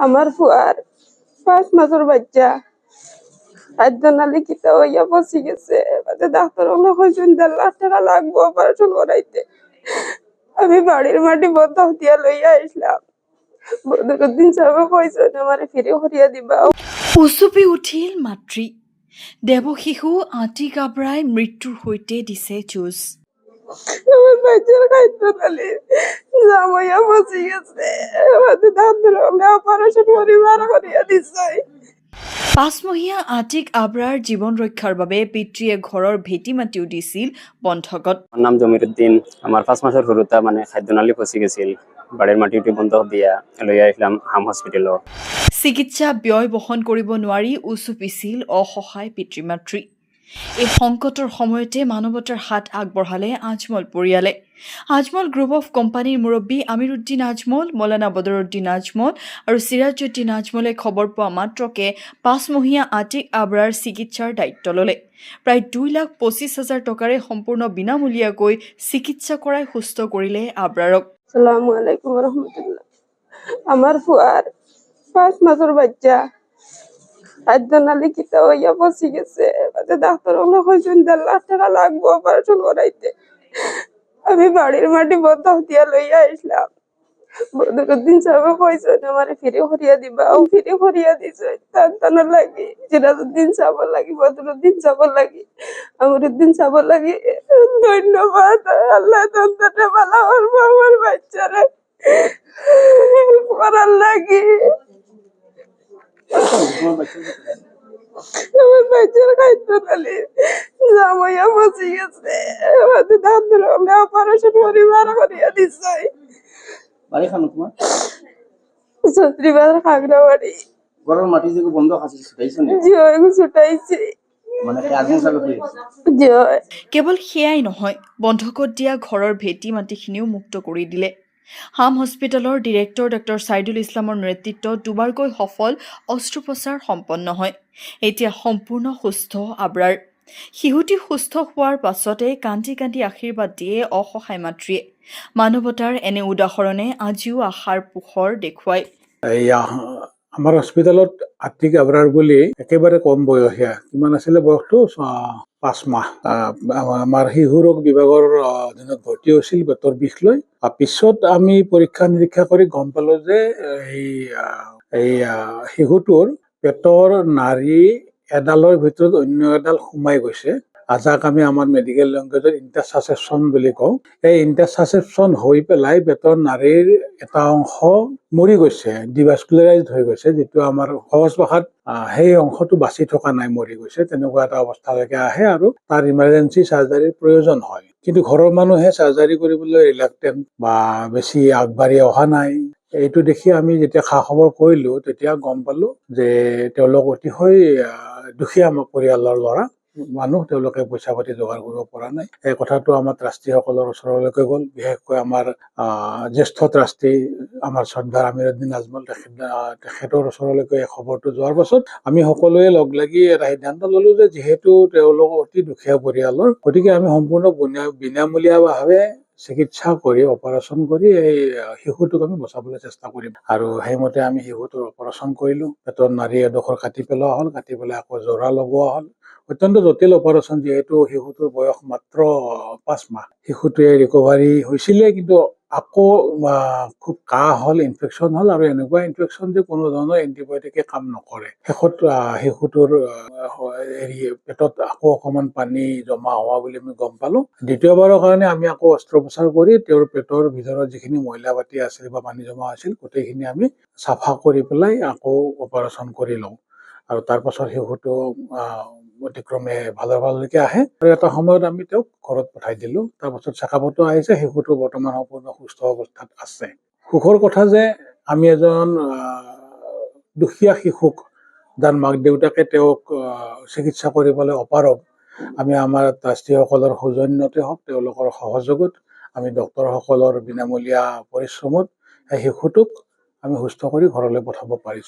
আমার ফুয়ার 5 মাসের বাচ্চা খাদ্যনালী কিতা হইয়া বসে গেছে। ডাক্তার কইছেন 1.5 লাখ টাকা লাগবে অপারেশন করাইতে। আমি বাড়ির মাটি বন্ধ দিয়া লইয়া আসলাম। বদরুদ্দিন সাহেব কইছেন আমারে ফিরে হরিয়া দিবা। উচুপি উঠিল মাতৃ। দেৱশিশু আতিক আব্ৰাই মৃত্যুৰ সৈতে দিছে যুঁজ। আমার বাচ্চার খাদ্যনালী জাম হইয়া বসে গেছে। ডাক্তার অপারেশন করিয়া দিছে। 5 মহীয়া আতিক আব্ৰাৰ জীৱন ৰক্ষাৰ বাবে পিতৃয়ে ঘৰৰ ভেটি মাটিও দিছিল বন্ধকত। আমাৰ নাম জমিৰুদ্দিন। আমাৰ 5 মাসেৰ সৰুতা খাদ্যনালী ফসি গেছিল। বাড়ির মাটি বন্ধ দিয়া লৈ আহিলাম হাম হস্পিটেলত। চিকিৎসা ব্যয় বহন কৰিব নোৱাৰি উচুপিছিল অসহায় পিতৃ মাতৃ। এই সংকটৰ সময়তে মানৱতাৰ হাত আগবঢ়ালে আজমল পৰিয়ালে। আজমল গ্ৰুপ অফ কোম্পানীৰ মুৰব্বী আমিৰুদ্দিন আজমল, মৌলানা বদৰুদ্দিন আজমল আৰু চিৰাজুদ্দিন আজমলে খবৰ পোৱা মাত্ৰকে 5 মহীয়া আতিক আব্ৰাৰ চিকিৎসাৰ দায়িত্ব ল'লে। প্ৰায় 2,25,000 টকাৰে সম্পূৰ্ণ বিনামূলীয়াকৈ চিকিৎসা কৰাই সুস্থ কৰিলে আব্ৰাৰক। আসসালামু আলাইকুম রহমতুল্লাহ। আমার ফুয়ার 5 মাসের বাচ্চা খাদ্যনালী কিতা হইয়া বসে গেছে। ডাক্তার কইছেন 1.5 লাখ টাকা লাগবে অপারেশন করাইতে। আমি বাড়ির মাটি বন্ধ দিয়া লইয়া আসলাম। বদরুদ্দিন সাহেব কইছেন আমারে ফিরে হরিয়া দিবা। ফিরে হরিয়া দিছে। সন্তানের লাগি সিরাজউদ্দিন সাহেব লাগি, বদরুদ্দিন সাহেব লাগি, আমরুদ্দিন সাহেব লাগি ধন্যবাদ। আল্লাহ সন্তানটা ভালো করবো আমার বাচ্চারা করার লাগি। আমার বাচ্চার খাদ্যনালী জাম হইয়া বসে গেছে। ডাক্তার অপারেশন করিয়া দিছে। বাড়ি খানো তোমার ছত্রিবাজার খাগড়াবাড়ি। ঘরের মাটি যে বন্ধ আছে ছুটাইছো নি? জয় ছুটাইছে। মানে আজমল সাহেব কই জয়। কেৱল সেয়াই নহয়, বন্ধকত দিয়া ঘৰৰ ভেটি মাটিখিনিও মুক্ত কৰি দিলে। হাম হস্পিটেলৰ ডিৰেক্টৰ ডক্টৰ ছাইদুল ইছলামৰ নেতৃত্বত দুবাৰকৈ সফল অস্ত্ৰোপচাৰ সম্পন্ন হয়। এতিয়া সম্পূৰ্ণ সুস্থ আব্ৰাৰ। শিশুটি সুস্থ হোৱাৰ পাছতে কান্দি কান্দি আশীৰ্বাদ দিয়ে অসহায় মাতৃয়ে। মানৱতাৰ এনে উদাহৰণে আজিও আশাৰ পোহৰ দেখুৱায়। আমাৰ হস্পিটেলত আতিক আব্ৰাৰ বুলি একেবাৰে কম বয়সীয়া, কিমান আছিলে বয়সটো 5 মাহ। আমাৰ শিশু ৰোগ বিভাগৰ অধীনত ভৰ্তি হৈছিল পেটৰ বিষ লৈ। পিছত আমি পৰীক্ষা নিৰীক্ষা কৰি গম পালো যে এই শিশুটোৰ পেটৰ নাৰী এডালৰ ভিতৰত অন্য এডাল সোমাই গৈছে। যাক আমি আমাৰ মেডিকেল লেংগুৱেজত ইণ্টাৰচাচেপশ্যন বুলি কওঁ। এই ইণ্টাৰচাচেপশ্যন হৈ পেলাই পেটৰ নাৰীৰ এটা অংশ মৰি গৈছে, ডিভাস্কুলাৰাইজড হৈ গৈছে, যিটো আমাৰ সহজ ভাষাত সেই অংশটো বাচি থকা নাই, মৰি গৈছে। তেনেকুৱা এটা অৱস্থালৈকে আহে আৰু তাৰ ইমাৰ্জেঞ্চি চাৰ্জাৰীৰ প্ৰয়োজন হয়। কিন্তু ঘৰৰ মানুহে চাৰ্জাৰী কৰিবলৈ ৰিলাক্টেণ্ট বা বেছি আগবাঢ়ি অহা নাই। এইটো দেখি আমি যেতিয়া খা খবৰ কৰিলো তেতিয়া গম পালো যে তেওঁলোক অতিশয় দুখীয়া পৰিয়ালৰ ল'ৰা মানুহ, তেওঁলোকে পইচা পাতি যোগাৰ কৰিব পৰা নাই। এই কথাটো আমাৰ ট্ৰাষ্টিসকলৰ ওচৰলৈকে গ'ল। বিশেষকৈ আমাৰ জ্যেষ্ঠ ট্ৰাষ্টি আমাৰ শ্ৰদ্ধাৰ আমিৰুদ্দিন আজমল তেখেতৰ ওচৰলৈকে এই খবৰটো যোৱাৰ পাছত আমি সকলোৱে লগ লাগি এটা সিদ্ধান্ত ললো যে যিহেতু তেওঁলোক অতি দুখীয়া পৰিয়ালৰ, গতিকে আমি সম্পূৰ্ণ বিনামূলীয়াভাৱে চিকিৎসা কৰি অপাৰেশ্যন কৰি এই শিশুটোক আমি বচাবলৈ চেষ্টা কৰিম। আৰু সেইমতে আমি শিশুটোৰ অপাৰেশ্যন কৰিলো। পেটৰ নাৰী এডোখৰ কাটি পেলোৱা হ'ল, কাটি পেলাই আকৌ জোৰা লগোৱা হ'ল। অত্যন্ত জটিল অপাৰেশ্যন, যিহেতু শিশুটোৰ বয়স মাত্ৰ 5 মাহ। শিশুটোৱে ৰিকভাৰী হৈছিলে, কিন্তু আকৌ খুব কাহ হ'ল, ইনফেকশ্যন হ'ল, আৰু এনেকুৱা ইনফেকশ্যন যে কোনো ধৰণৰ এণ্টিবায়টিকে কাম নকৰে। শেষত শিশুটোৰ পেটত আকৌ অকণমান পানী জমা হোৱা বুলি আমি গম পালো। দ্বিতীয়বাৰৰ কাৰণে আমি আকৌ অস্ত্ৰোপচাৰ কৰি তেওঁৰ পেটৰ ভিতৰত যিখিনি ময়লা পাতি আছিল বা পানী জমা আছিল গোটেইখিনি আমি চাফা কৰি পেলাই আকৌ অপাৰেশ্যন কৰি লওঁ। আৰু তাৰ পাছত শিশুটো অতিক্ৰমে ভাললৈকে আহে আৰু এটা সময়ত আমি তেওঁক ঘৰত পঠাই দিলো। তাৰপাছত চেকআপতো আহিছে, শিশুটো বৰ্তমান সম্পূৰ্ণ সুস্থ অৱস্থাত আছে। সুখৰ কথা যে আমি এজন দুখীয়া শিশুক, যাৰ মাক দেউতাকে তেওঁক চিকিৎসা কৰিবলৈ অপাৰগ, আমি আমাৰ ট্ৰাষ্টিসকলৰ সৌজন্যতে হওক, তেওঁলোকৰ সহযোগত, আমি ডক্তৰসকলৰ বিনামূলীয়া পৰিশ্ৰমত সেই শিশুটোক আমি সুস্থ কৰি ঘৰলৈ পঠাব পাৰিছো।